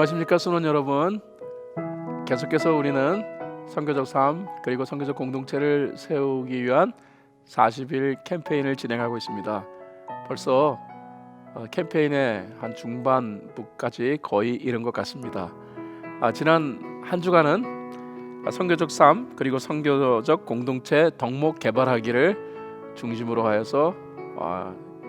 안녕하십니까 순원 여러분. 계속해서 우리는 선교적 삶 그리고 선교적 공동체를 세우기 위한 40일 캠페인을 진행하고 있습니다. 벌써 캠페인의 한 중반부까지 거의 이른 것 같습니다. 지난 한 주간은 선교적 삶 그리고 선교적 공동체 덕목 개발하기를 중심으로 하여서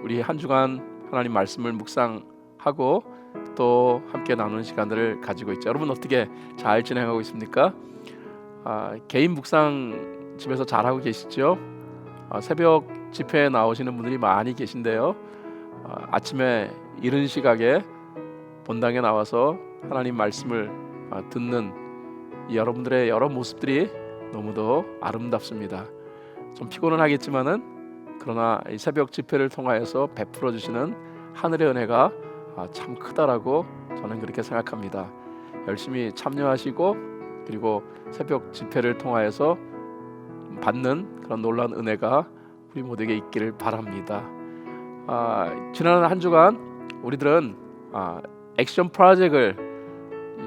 우리 한 주간 하나님 말씀을 묵상하고 또 함께 나누는 시간들을 가지고 있죠. 여러분 어떻게 잘 진행하고 있습니까? 개인 묵상 집에서 잘하고 계시죠? 새벽 집회에 나오시는 분들이 많이 계신데요. 아침에 이른 시각에 본당에 나와서 하나님 말씀을 듣는 여러분들의 여러 모습들이 너무도 아름답습니다. 좀 피곤은 하겠지만은 그러나 이 새벽 집회를 통하여서 베풀어 주시는 하늘의 은혜가 참 크다라고 저는 그렇게 생각합니다. 열심히 참여하시고 그리고 새벽 집회를 통하여서 받는 그런 놀라운 은혜가 우리 모두에게 있기를 바랍니다. 지난 한 주간 우리들은 액션 프로젝트를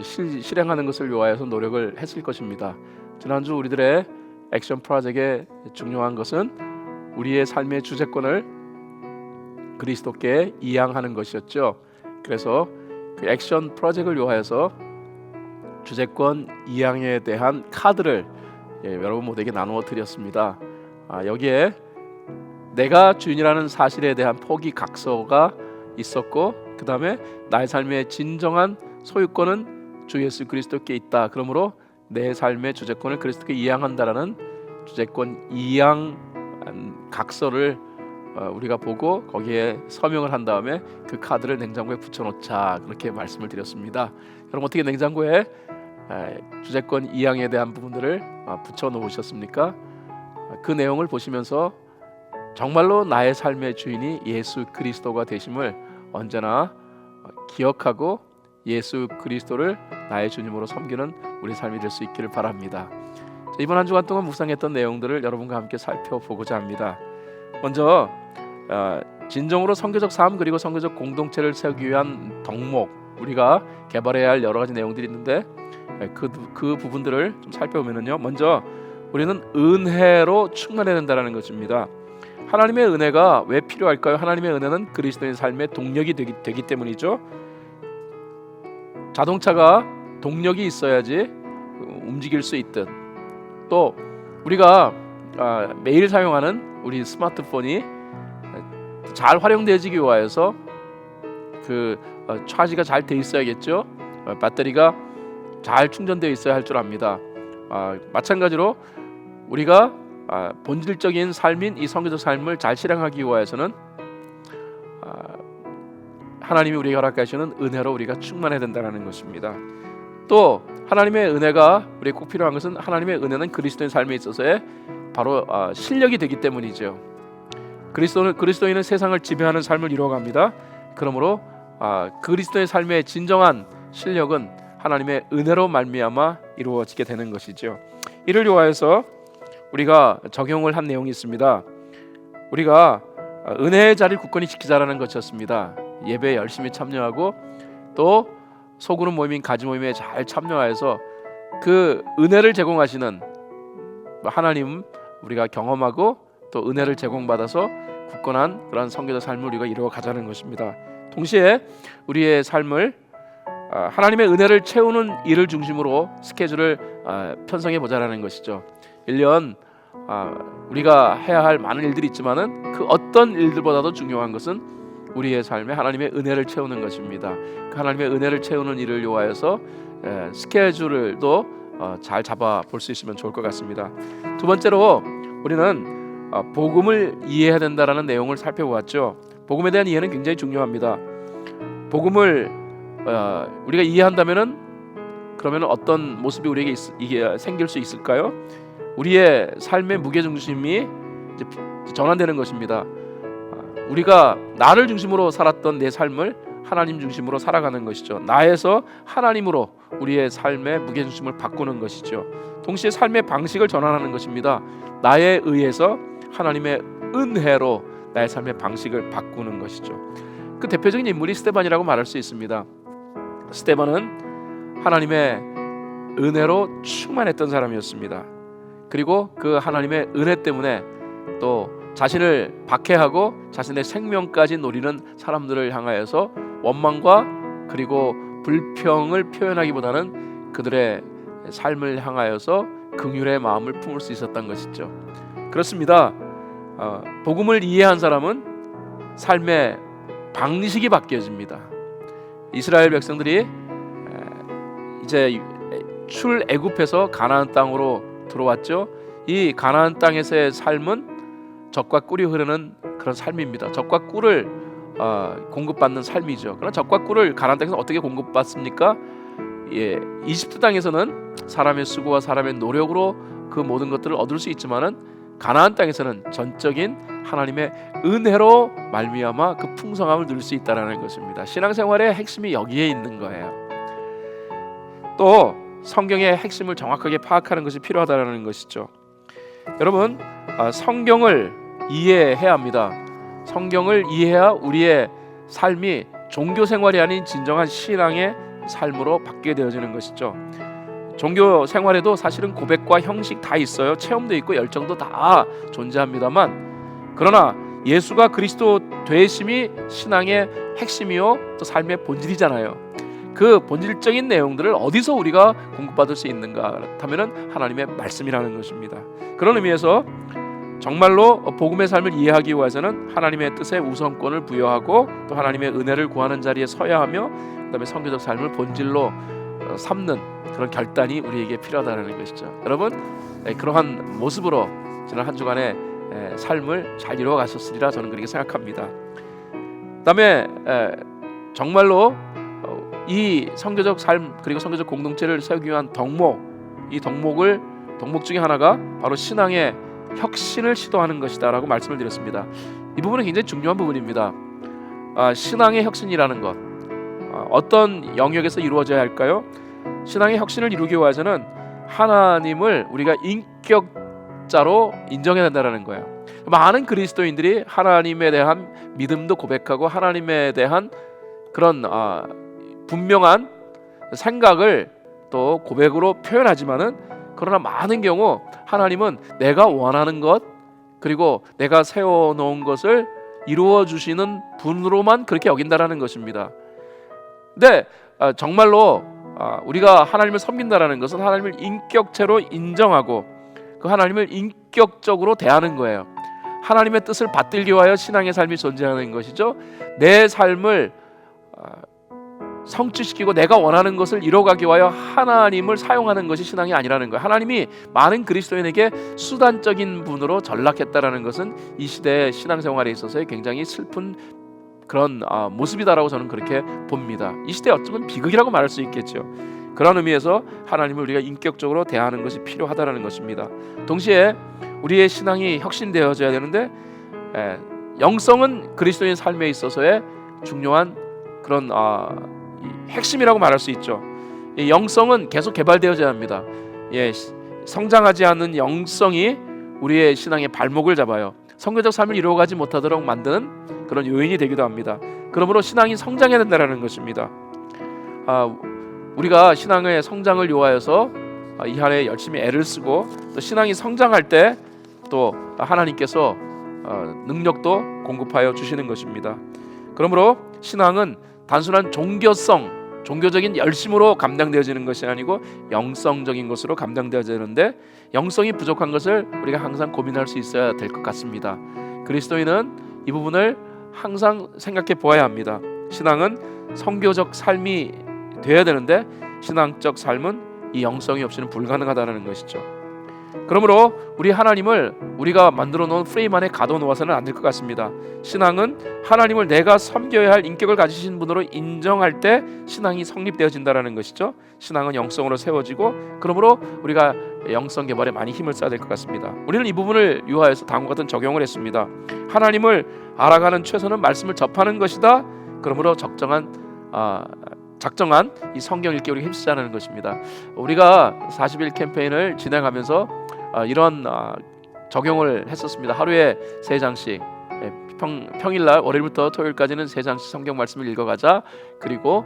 실행하는 것을 위하여서 노력을 했을 것입니다. 지난주 우리들의 액션 프로젝트의 중요한 것은 우리의 삶의 주재권을 그리스도께 이양하는 것이었죠. 그래서 그 액션 프로젝트를 위하여서 주재권 이양에 대한 카드를 여러분 모두에게 나누어 드렸습니다. 여기에 내가 주인이라는 사실에 대한 포기 각서가 있었고, 그 다음에 나의 삶의 진정한 소유권은 주 예수 그리스도께 있다. 그러므로 내 삶의 주재권을 그리스도께 이양한다라는 주재권 이양 각서를 우리가 보고 거기에 서명을 한 다음에 그 카드를 냉장고에 붙여놓자, 그렇게 말씀을 드렸습니다. 여러분 어떻게 냉장고에 주재권 이양에 대한 부분들을 붙여놓으셨습니까? 그 내용을 보시면서 정말로 나의 삶의 주인이 예수 그리스도가 되심을 언제나 기억하고 예수 그리스도를 나의 주님으로 섬기는 우리 삶이 될 수 있기를 바랍니다. 이번 한 주간 동안 묵상했던 내용들을 여러분과 함께 살펴보고자 합니다. 먼저 진정으로 선교적 삶 그리고 선교적 공동체를 세우기 위한 덕목, 우리가 개발해야 할 여러 가지 내용들이 있는데 그 부분들을 좀 살펴보면요, 먼저 우리는 은혜로 충만해야 된다는 것입니다. 하나님의 은혜가 왜 필요할까요? 하나님의 은혜는 그리스도인 삶의 동력이 되기 때문이죠. 자동차가 동력이 있어야지 움직일 수 있듯, 또 우리가 매일 사용하는 우리 스마트폰이 잘 활용되기 위해서 그 차지가 잘 돼 있어야겠죠. 배터리가 잘 충전되어 있어야 할 줄 압니다. 마찬가지로 우리가 본질적인 삶인 이 선교적 삶을 잘 실행하기 위해서는 하나님이 우리에게 허락하시는 은혜로 우리가 충만해야 된다는 것입니다. 또 하나님의 은혜가 우리에게 꼭 필요한 것은, 하나님의 은혜는 그리스도인 삶에 있어서의 바로 실력이 되기 때문이죠. 그리스도인은 세상을 지배하는 삶을 이루어갑니다. 그러므로 그리스도의 삶의 진정한 실력은 하나님의 은혜로 말미암아 이루어지게 되는 것이죠. 이를 위하여서 우리가 적용을 한 내용이 있습니다. 우리가 은혜의 자리를 굳건히 지키자라는 것이었습니다. 예배에 열심히 참여하고 또 소그룹 모임인 가지 모임에 잘 참여하여서 그 은혜를 제공하시는 하나님 우리가 경험하고 또 은혜를 제공받아서 굳건한 그런 선교적 삶을 우리가 이루어 가자는 것입니다. 동시에 우리의 삶을 하나님의 은혜를 채우는 일을 중심으로 스케줄을 편성해 보자라는 것이죠. 1년 우리가 해야 할 많은 일들이 있지만은 그 어떤 일들보다도 중요한 것은 우리의 삶에 하나님의 은혜를 채우는 것입니다. 그 하나님의 은혜를 채우는 일을 위하여서 스케줄도 잘 잡아 볼 수 있으면 좋을 것 같습니다. 두 번째로 우리는 복음을 이해해야 된다라는 내용을 살펴보았죠. 복음에 대한 이해는 굉장히 중요합니다. 복음을 우리가 이해한다면은 그러면 어떤 모습이 우리에게 이게 생길 수 있을까요? 우리의 삶의 무게중심이 전환되는 것입니다. 우리가 나를 중심으로 살았던 내 삶을 하나님 중심으로 살아가는 것이죠. 나에서 하나님으로 우리의 삶의 무게중심을 바꾸는 것이죠. 동시에 삶의 방식을 전환하는 것입니다. 나에 의해서 하나님의 은혜로 나의 삶의 방식을 바꾸는 것이죠. 그 대표적인 인물이 스데반이라고 말할 수 있습니다. 스데반은 하나님의 은혜로 충만했던 사람이었습니다. 그리고 그 하나님의 은혜 때문에 또 자신을 박해하고 자신의 생명까지 노리는 사람들을 향하여서 원망과 그리고 불평을 표현하기보다는 그들의 삶을 향하여서 긍휼의 마음을 품을 수 있었던 것이죠. 그렇습니다. 복음을 이해한 사람은 삶의 방식이 바뀌어집니다. 이스라엘 백성들이 이제 출애굽해서 가나안 땅으로 들어왔죠. 이 가나안 땅에서의 삶은 젖과 꿀이 흐르는 그런 삶입니다. 젖과 꿀을 공급받는 삶이죠. 그러나 젖과 꿀을 가나안 땅에서 어떻게 공급받습니까? 이집트 땅에서는 사람의 수고와 사람의 노력으로 그 모든 것들을 얻을 수 있지만은 가나안 땅에서는 전적인 하나님의 은혜로 말미암아 그 풍성함을 누릴 수 있다라는 것입니다. 신앙생활의 핵심이 여기에 있는 거예요. 또 성경의 핵심을 정확하게 파악하는 것이 필요하다라는 것이죠. 여러분, 성경을 이해해야 합니다. 성경을 이해해야 우리의 삶이 종교 생활이 아닌 진정한 신앙의 삶으로 바뀌게 되어지는 것이죠. 종교 생활에도 사실은 고백과 형식 다 있어요. 체험도 있고 열정도 다 존재합니다만, 그러나 예수가 그리스도 되심이 신앙의 핵심이요 또 삶의 본질이잖아요. 그 본질적인 내용들을 어디서 우리가 공급받을 수 있는가? 그렇다면 하나님의 말씀이라는 것입니다. 그런 의미에서 정말로 복음의 삶을 이해하기 위해서는 하나님의 뜻에 우선권을 부여하고 또 하나님의 은혜를 구하는 자리에 서야 하며, 그다음에 성교적 삶을 본질로 삼는 그런 결단이 우리에게 필요하다는 것이죠. 여러분, 그러한 모습으로 지난 한 주간의 삶을 잘 이루어 가셨으리라 저는 그렇게 생각합니다. 그다음에 정말로 이 성교적 삶 그리고 성교적 공동체를 세우기 위한 이 덕목 중에 하나가 바로 신앙의 혁신을 시도하는 것이다라고 말씀을 드렸습니다. 이 부분은 굉장히 중요한 부분입니다. 신앙의 혁신이라는 것, 어떤 영역에서 이루어져야 할까요? 신앙의 혁신을 이루기 위해서는 하나님을 우리가 인격자로 인정해야 된다는 거예요. 많은 그리스도인들이 하나님에 대한 믿음도 고백하고 하나님에 대한 그런 분명한 생각을 또 고백으로 표현하지만은, 그러나 많은 경우 하나님은 내가 원하는 것 그리고 내가 세워놓은 것을 이루어 주시는 분으로만 그렇게 여긴다라는 것입니다. 근데 정말로 우리가 하나님을 섬긴다라는 것은 하나님을 인격체로 인정하고 그 하나님을 인격적으로 대하는 거예요. 하나님의 뜻을 받들기 위하여 신앙의 삶이 존재하는 것이죠. 내 삶을 성취시키고 내가 원하는 것을 이뤄가기 위하여 하나님을 사용하는 것이 신앙이 아니라는 거예요. 하나님이 많은 그리스도인에게 수단적인 분으로 전락했다라는 것은 이 시대의 신앙생활에 있어서의 굉장히 슬픈 그런 모습이다라고 저는 그렇게 봅니다. 이 시대에 어쩌면 비극이라고 말할 수 있겠죠. 그런 의미에서 하나님을 우리가 인격적으로 대하는 것이 필요하다라는 것입니다. 동시에 우리의 신앙이 혁신되어져야 되는데, 영성은 그리스도인 삶에 있어서의 중요한 그런 핵심이라고 말할 수 있죠. 이 영성은 계속 개발되어져야 합니다. 성장하지 않는 영성이 우리의 신앙의 발목을 잡아요. 성교적 삶을 이루어가지 못하도록 만드는 그런 요인이 되기도 합니다. 그러므로 신앙이 성장해야 된다는 것입니다. 우리가 신앙의 성장을 요하여서 이 한 해 열심히 애를 쓰고 또 신앙이 성장할 때 또 하나님께서 능력도 공급하여 주시는 것입니다. 그러므로 신앙은 단순한 종교적인 열심으로 감당되어지는 것이 아니고 영성적인 것으로 감당되어지는데, 영성이 부족한 것을 우리가 항상 고민할 수 있어야 될 것 같습니다. 그리스도인은 이 부분을 항상 생각해 보아야 합니다. 신앙은 성교적 삶이 되어야 되는데 신앙적 삶은 이 영성이 없이는 불가능하다는 것이죠. 그러므로 우리 하나님을 우리가 만들어 놓은 프레임 안에 가둬놓아서는 안 될 것 같습니다. 신앙은 하나님을 내가 섬겨야 할 인격을 가지신 분으로 인정할 때 신앙이 성립되어진다는 것이죠. 신앙은 영성으로 세워지고, 그러므로 우리가 영성 개발에 많이 힘을 써야 될 것 같습니다. 우리는 이 부분을 유하여서 다음과 같은 적용을 했습니다. 하나님을 알아가는 최선은 말씀을 접하는 것이다. 그러므로 작정한 이 성경 읽기 우리가 힘쓰자는 것입니다. 우리가 40일 캠페인을 진행하면서 이런 적용을 했었습니다. 하루에 3장씩 평일날 월요일부터 토요일까지는 3장씩 성경 말씀을 읽어가자. 그리고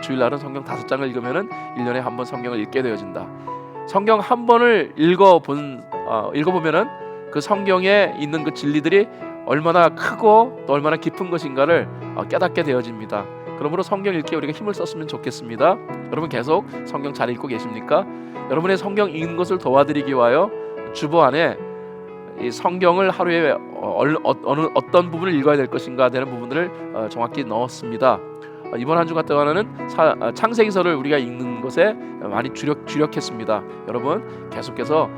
주일날은 성경 5장을 읽으면은 1년에 한 번 성경을 읽게 되어진다. 성경 한 번을 읽어보면은 그 성경에 있는 그 진리들이 얼마나 크고 또 얼마나 깊은 것인가를 깨닫게 되어집니다. 그러므로 성경 읽기에 우리가 힘을 썼으면 좋겠습니다. 여러분 계속 성경 잘 읽고 계십니까? 여러분의 성경 읽는 것을 도와드리기 위하여 주보 안에 이 성경을 하루에 어떤 부분을 읽어야 될 것인가 되는 부분들을 정확히 넣었습니다. 이번 한 주 같은 경우는 창세기서를 우리가 읽는 것에 많이 주력했습니다. 여러분 계속해서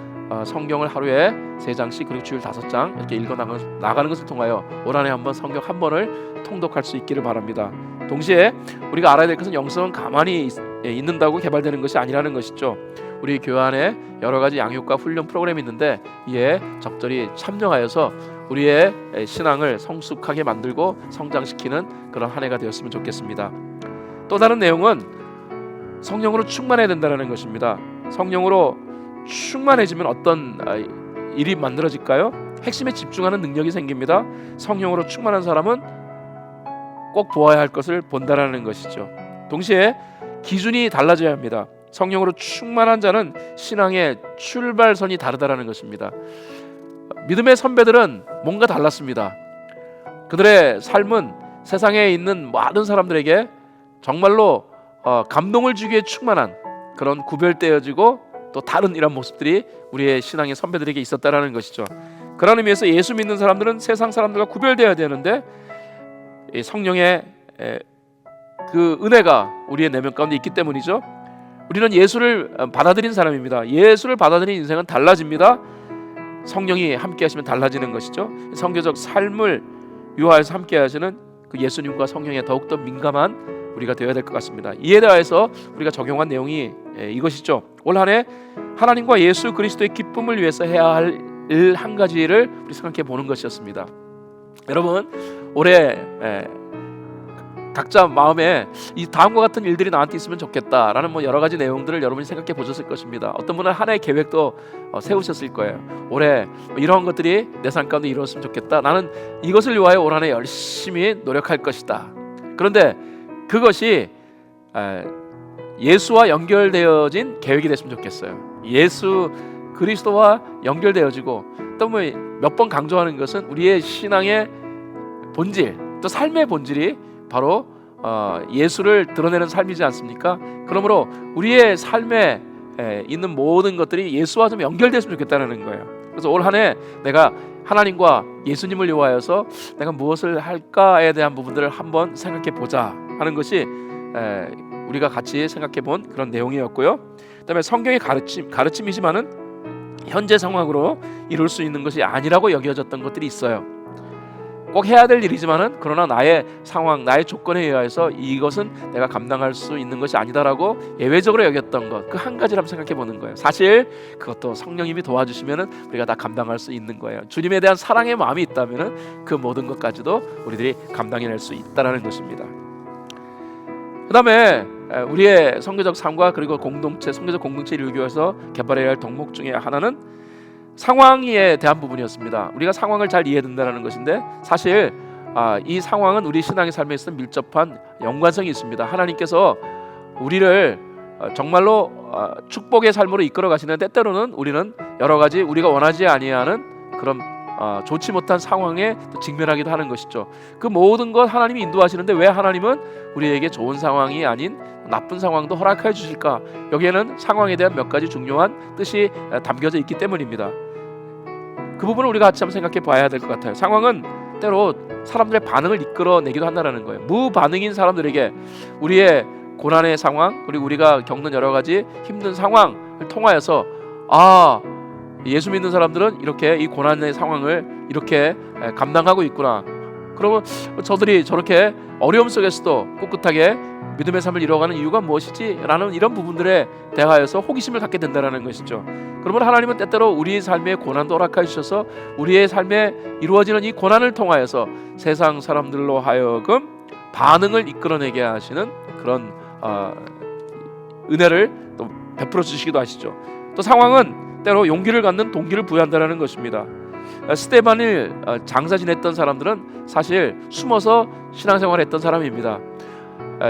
성경을 하루에 3장씩 그리고 주일 5장 이렇게 읽어 나가는 것을 통하여 올 한해 한번 성경 한 번을 통독할 수 있기를 바랍니다. 동시에 우리가 알아야 될 것은 영성은 가만히 있는다고 개발되는 것이 아니라는 것이죠. 우리 교회 안에 여러 가지 양육과 훈련 프로그램이 있는데 이에 적절히 참여하여서 우리의 신앙을 성숙하게 만들고 성장시키는 그런 한 해가 되었으면 좋겠습니다. 또 다른 내용은 성령으로 충만해야 된다는 것입니다. 성령으로 충만해지면 어떤 일이 만들어질까요? 핵심에 집중하는 능력이 생깁니다. 성령으로 충만한 사람은 꼭 보아야 할 것을 본다라는 것이죠. 동시에 기준이 달라져야 합니다. 성령으로 충만한 자는 신앙의 출발선이 다르다라는 것입니다. 믿음의 선배들은 뭔가 달랐습니다. 그들의 삶은 세상에 있는 많은 사람들에게 정말로 감동을 주기에 충만한 그런 구별되어지고 또 다른 이런 모습들이 우리의 신앙의 선배들에게 있었다라는 것이죠. 그런 의미에서 예수 믿는 사람들은 세상 사람들과 구별되어야 되는데 이 성령의 그 은혜가 우리의 내면 가운데 있기 때문이죠. 우리는 예수를 받아들인 사람입니다. 예수를 받아들인 인생은 달라집니다. 성령이 함께 하시면 달라지는 것이죠. 성교적 삶을 유하여서 함께 하시는 그 예수님과 성령에 더욱더 민감한 우리가 되어야 될 것 같습니다. 이에 대해서 우리가 적용한 내용이 이것이죠. 올 한 해 하나님과 예수 그리스도의 기쁨을 위해서 해야 할 일 한 가지를 우리 생각해 보는 것이었습니다. 여러분 올해 각자 마음에 이 다음과 같은 일들이 나한테 있으면 좋겠다라는 여러 가지 내용들을 여러분이 생각해 보셨을 것입니다. 어떤 분은 한 해의 계획도 세우셨을 거예요. 올해 이러한 것들이 내 삶 가운데 이루었으면 좋겠다. 나는 이것을 위하여 올 한 해 열심히 노력할 것이다. 그런데 그것이 예수와 연결되어진 계획이 됐으면 좋겠어요. 예수 그리스도와 연결되어지고 또 몇 번 강조하는 것은 우리의 신앙의 본질 또 삶의 본질이 바로 예수를 드러내는 삶이지 않습니까? 그러므로 우리의 삶에 있는 모든 것들이 예수와 좀 연결됐으면 좋겠다는 거예요. 그래서 올 한 해 내가 하나님과 예수님을 위하여서 내가 무엇을 할까에 대한 부분들을 한번 생각해 보자 하는 것이 우리가 같이 생각해 본 그런 내용이었고요. 그다음에 성경의 가르침이지만은 현재 상황으로 이룰 수 있는 것이 아니라고 여겨졌던 것들이 있어요. 꼭 해야 될 일이지만은 그러나 나의 상황, 나의 조건에 의해서 이것은 내가 감당할 수 있는 것이 아니다라고 예외적으로 여겼던 것, 그 한 가지를 한번 생각해 보는 거예요. 사실 그것도 성령님이 도와주시면은 우리가 다 감당할 수 있는 거예요. 주님에 대한 사랑의 마음이 있다면은 그 모든 것까지도 우리들이 감당해낼 수 있다라는 것입니다. 그다음에 우리의 선교적 삶과 그리고 선교적 공동체를 이루기 위해서 개발해야 할 덕목 중에 하나는 상황에 대한 부분이었습니다. 우리가 상황을 잘 이해해야 된다는 것인데 사실 이 상황은 우리 신앙의 삶에 있어 밀접한 연관성이 있습니다. 하나님께서 우리를 정말로 축복의 삶으로 이끌어 가시는데 때로는 우리는 여러 가지 우리가 원하지 아니하는 그런 좋지 못한 상황에 직면하기도 하는 것이죠. 그 모든 것 하나님이 인도하시는데 왜 하나님은 우리에게 좋은 상황이 아닌 나쁜 상황도 허락해 주실까? 여기에는 상황에 대한 몇 가지 중요한 뜻이 담겨져 있기 때문입니다. 그 부분을 우리가 같이 한번 생각해 봐야 될 것 같아요. 상황은 때로 사람들의 반응을 이끌어내기도 한다는 거예요. 무반응인 사람들에게 우리의 고난의 상황 그리고 우리가 겪는 여러 가지 힘든 상황을 통하여서 예수 믿는 사람들은 이렇게 이 고난의 상황을 이렇게 감당하고 있구나. 그러면 저들이 저렇게 어려움 속에서도 꿋꿋하게 믿음의 삶을 이루어가는 이유가 무엇이지? 라는 이런 부분들에 대하여서 호기심을 갖게 된다는 것이죠. 그러면 하나님은 때때로 우리의 삶에 고난도 허락해 주셔서 우리의 삶에 이루어지는 이 고난을 통하여서 세상 사람들로 하여금 반응을 이끌어내게 하시는 그런 은혜를 또 베풀어 주시기도 하시죠. 또 상황은 때로 용기를 갖는 동기를 부여한다는 것입니다. 스데반을 장사 지냈던 사람들은 사실 숨어서 신앙생활했던 사람입니다.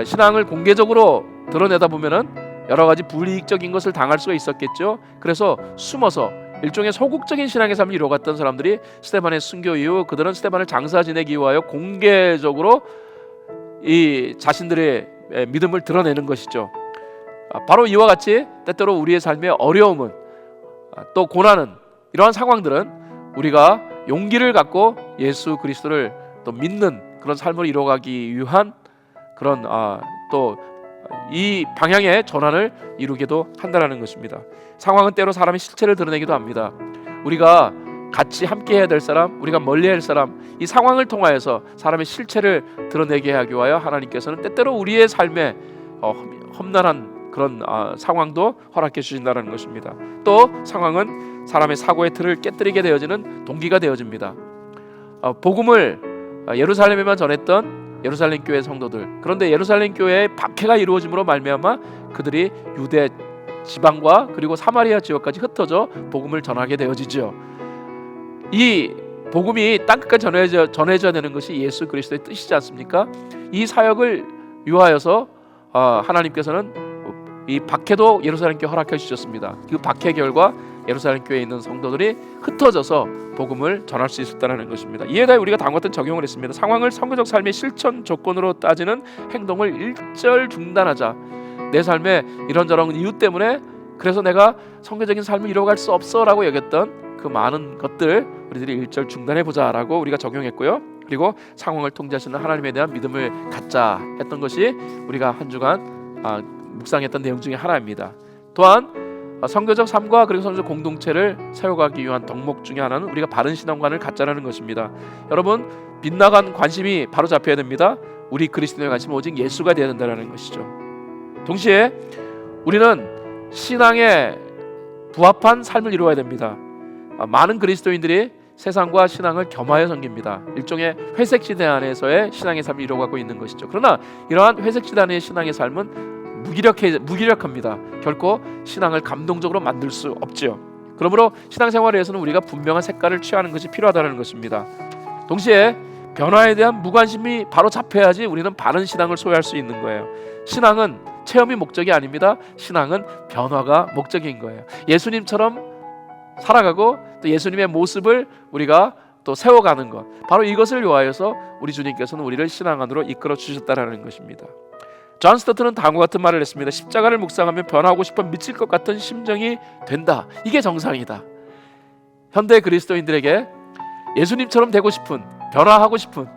신앙을 공개적으로 드러내다 보면은 여러 가지 불이익적인 것을 당할 수가 있었겠죠. 그래서 숨어서 일종의 소극적인 신앙의 삶을 이루어갔던 사람들이 스데반의 순교 이후 그들은 스데반을 장사 지내기 위하여 공개적으로 이 자신들의 믿음을 드러내는 것이죠. 바로 이와 같이 때때로 우리의 삶의 어려움은 또 고난은 이러한 상황들은 우리가 용기를 갖고 예수 그리스도를 또 믿는 그런 삶을 이루어가기 위한 그런 또 이 방향의 전환을 이루기도 한다는 것입니다. 상황은 때로 사람의 실체를 드러내기도 합니다. 우리가 같이 함께 해야 될 사람, 우리가 멀리 할 사람, 이 상황을 통하여서 사람의 실체를 드러내게 하기 위하여 하나님께서는 때때로 우리의 삶에 험난한 그런 상황도 허락해 주신다는 것입니다. 또 상황은 사람의 사고의 틀을 깨뜨리게 되어지는 동기가 되어집니다. 복음을 예루살렘에만 전했던 예루살렘 교회 성도들, 그런데 예루살렘 교회의 박해가 이루어짐으로 말미암아 그들이 유대 지방과 그리고 사마리아 지역까지 흩어져 복음을 전하게 되어지죠. 이 복음이 땅끝까지 전해져야 되는 것이 예수 그리스도의 뜻이지 않습니까? 이 사역을 위하여서 하나님께서는 이 박해도 예루살렘 교회 허락해 주셨습니다. 그 박해 결과 예루살렘 교회에 있는 성도들이 흩어져서 복음을 전할 수 있었다는 것입니다. 이에 대해 우리가 다음과 같은 적용을 했습니다. 상황을 성교적 삶의 실천 조건으로 따지는 행동을 일절 중단하자. 내 삶에 이런저런 이유 때문에 그래서 내가 성교적인 삶을 이루어갈 수 없어라고 여겼던 그 많은 것들 우리들이 일절 중단해보자라고 우리가 적용했고요. 그리고 상황을 통제하시는 하나님에 대한 믿음을 갖자 했던 것이 우리가 한 주간 묵상했던 내용 중에 하나입니다. 또한 선교적 삶과 그리고 선교적 공동체를 세워가기 위한 덕목 중에 하나는 우리가 바른 신앙관을 갖자라는 것입니다. 여러분, 빗나간 관심이 바로 잡혀야 됩니다. 우리 그리스도의 관심은 오직 예수가 되어야 된다는 것이죠. 동시에 우리는 신앙에 부합한 삶을 이루어야 됩니다. 많은 그리스도인들이 세상과 신앙을 겸하여 섬깁니다. 일종의 회색 시대 안에서의 신앙의 삶을 이루어가고 있는 것이죠. 그러나 이러한 회색 시대 안의 신앙의 삶은 무기력합니다. 결코 신앙을 감동적으로 만들 수 없죠. 그러므로 신앙생활에 대해서는 우리가 분명한 색깔을 취하는 것이 필요하다는 것입니다. 동시에 변화에 대한 무관심이 바로 잡혀야지 우리는 바른 신앙을 소유할 수 있는 거예요. 신앙은 체험이 목적이 아닙니다. 신앙은 변화가 목적인 거예요. 예수님처럼 살아가고 또 예수님의 모습을 우리가 또 세워가는 것, 바로 이것을 위하여서 우리 주님께서는 우리를 신앙 안으로 이끌어 주셨다는 것입니다. 존 스토트는 다음과 같은 말을 했습니다. 십자가를 묵상하면 변하고 싶어 미칠 것 같은 심정이 된다. 이게 정상이다. 현대 그리스도인들에게 예수님처럼 되고 싶은, 변화하고 싶은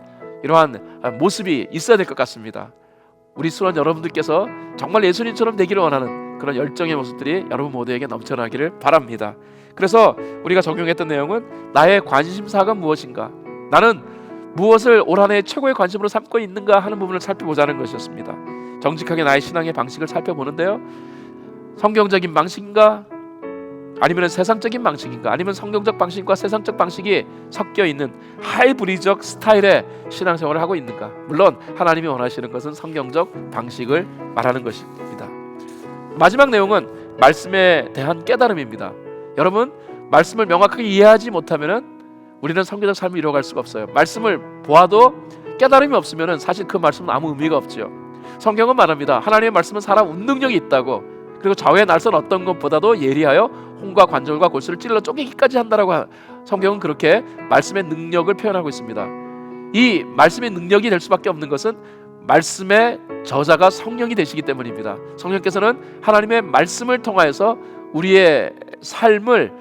이러한 모습이 있어야 될 것 같습니다. 우리 수원 여러분들께서 정말 예수님처럼 되기를 원하는 그런 열정의 모습들이 여러분 모두에게 넘쳐나기를 바랍니다. 그래서 우리가 적용했던 내용은 나의 관심사가 무엇인가, 나는 무엇을 올 한 해 최고의 관심으로 삼고 있는가 하는 부분을 살펴보자는 것이었습니다. 정직하게 나의 신앙의 방식을 살펴보는데요, 성경적인 방식인가 아니면 세상적인 방식인가, 아니면 성경적 방식과 세상적 방식이 섞여 있는 하이브리적 스타일의 신앙생활을 하고 있는가. 물론 하나님이 원하시는 것은 성경적 방식을 말하는 것입니다. 마지막 내용은 말씀에 대한 깨달음입니다. 여러분, 말씀을 명확하게 이해하지 못하면 우리는 성경적 삶을 이루어갈 수가 없어요. 말씀을 보아도 깨달음이 없으면 사실 그 말씀은 아무 의미가 없죠. 성경은 말합니다. 하나님의 말씀은 살아 운능력이 있다고, 그리고 좌우의 날선 어떤 것보다도 예리하여 홍과 관절과 골수를 찔러 쪼개기까지 한다라고 성경은 그렇게 말씀의 능력을 표현하고 있습니다. 이 말씀의 능력이 될 수밖에 없는 것은 말씀의 저자가 성령이 되시기 때문입니다. 성령께서는 하나님의 말씀을 통하여서 우리의 삶을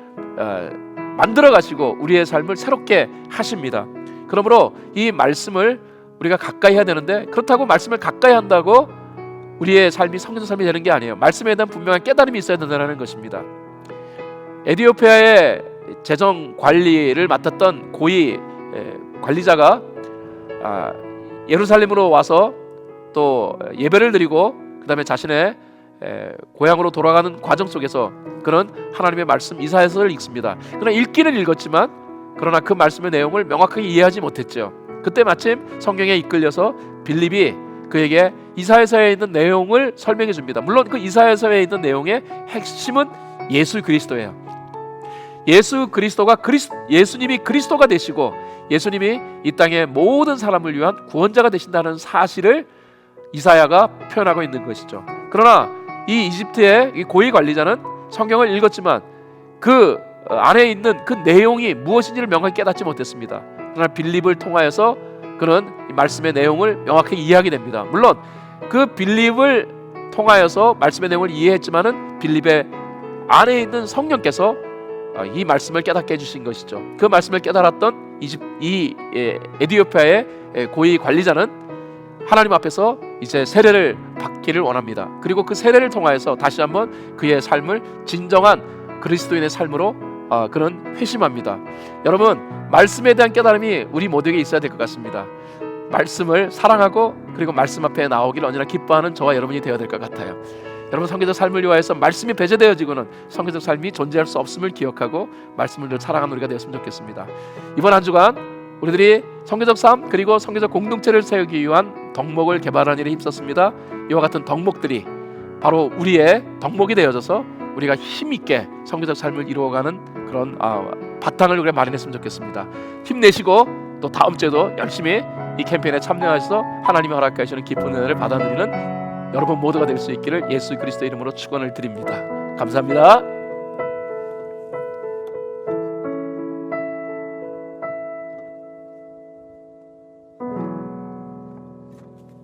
만들어 가시고 우리의 삶을 새롭게 하십니다. 그러므로 이 말씀을 우리가 가까이 해야 되는데, 그렇다고 말씀을 가까이 한다고 우리의 삶이 성경적 삶이 되는 게 아니에요. 말씀에 대한 분명한 깨달음이 있어야 된다는 것입니다. 에티오피아의 재정 관리를 맡았던 고위 관리자가 예루살렘으로 와서 또 예배를 드리고 그 다음에 자신의 고향으로 돌아가는 과정 속에서 그는 하나님의 말씀 이사야서를 읽습니다. 그러나 읽기는 읽었지만 그러나 그 말씀의 내용을 명확하게 이해하지 못했죠. 그때 마침 성경에 이끌려서 빌립이 그에게 이사야서에 있는 내용을 설명해 줍니다. 물론 그 이사야서에 있는 내용의 핵심은 예수 그리스도예요. 예수님이 그리스도가 되시고 예수님이 이 땅의 모든 사람을 위한 구원자가 되신다는 사실을 이사야가 표현하고 있는 것이죠. 그러나 이 이집트의 이 고위 관리자는 성경을 읽었지만 그 안에 있는 그 내용이 무엇인지를 명확히 깨닫지 못했습니다. 그러나 빌립을 통하여서 그는 이 말씀의 내용을 명확하게 이해하게 됩니다. 물론 그 빌립을 통하여서 말씀의 내용을 이해했지만은 빌립의 안에 있는 성령께서 이 말씀을 깨닫게 해주신 것이죠. 그 말씀을 깨달았던 에디오피아의 고위 관리자는 하나님 앞에서 이제 세례를 받기를 원합니다. 그리고 그 세례를 통하여서 다시 한번 그의 삶을 진정한 그리스도인의 삶으로 그는 회심합니다. 여러분, 말씀에 대한 깨달음이 우리 모두에게 있어야 될 것 같습니다. 말씀을 사랑하고 그리고 말씀 앞에 나오기를 언제나 기뻐하는 저와 여러분이 되어야 될 것 같아요. 여러분, 성경적 삶을 위하여서 말씀이 배제되어지고는 성경적 삶이 존재할 수 없음을 기억하고 말씀을 늘 사랑하는 우리가 되었으면 좋겠습니다. 이번 한 주간 우리들이 성경적 삶 그리고 성경적 공동체를 세우기 위한 덕목을 개발하는 일에 힘썼습니다. 이와 같은 덕목들이 바로 우리의 덕목이 되어져서 우리가 힘있게 성경적 삶을 이루어가는 그런 바탕을 우리가 마련했으면 좋겠습니다. 힘내시고 또 다음 주에도 열심히 이 캠페인에 참여하셔서 하나님이 허락해 주시는 깊은 은혜를 받아들이는 여러분 모두가 될 수 있기를 예수 그리스도 이름으로 축원을 드립니다. 감사합니다.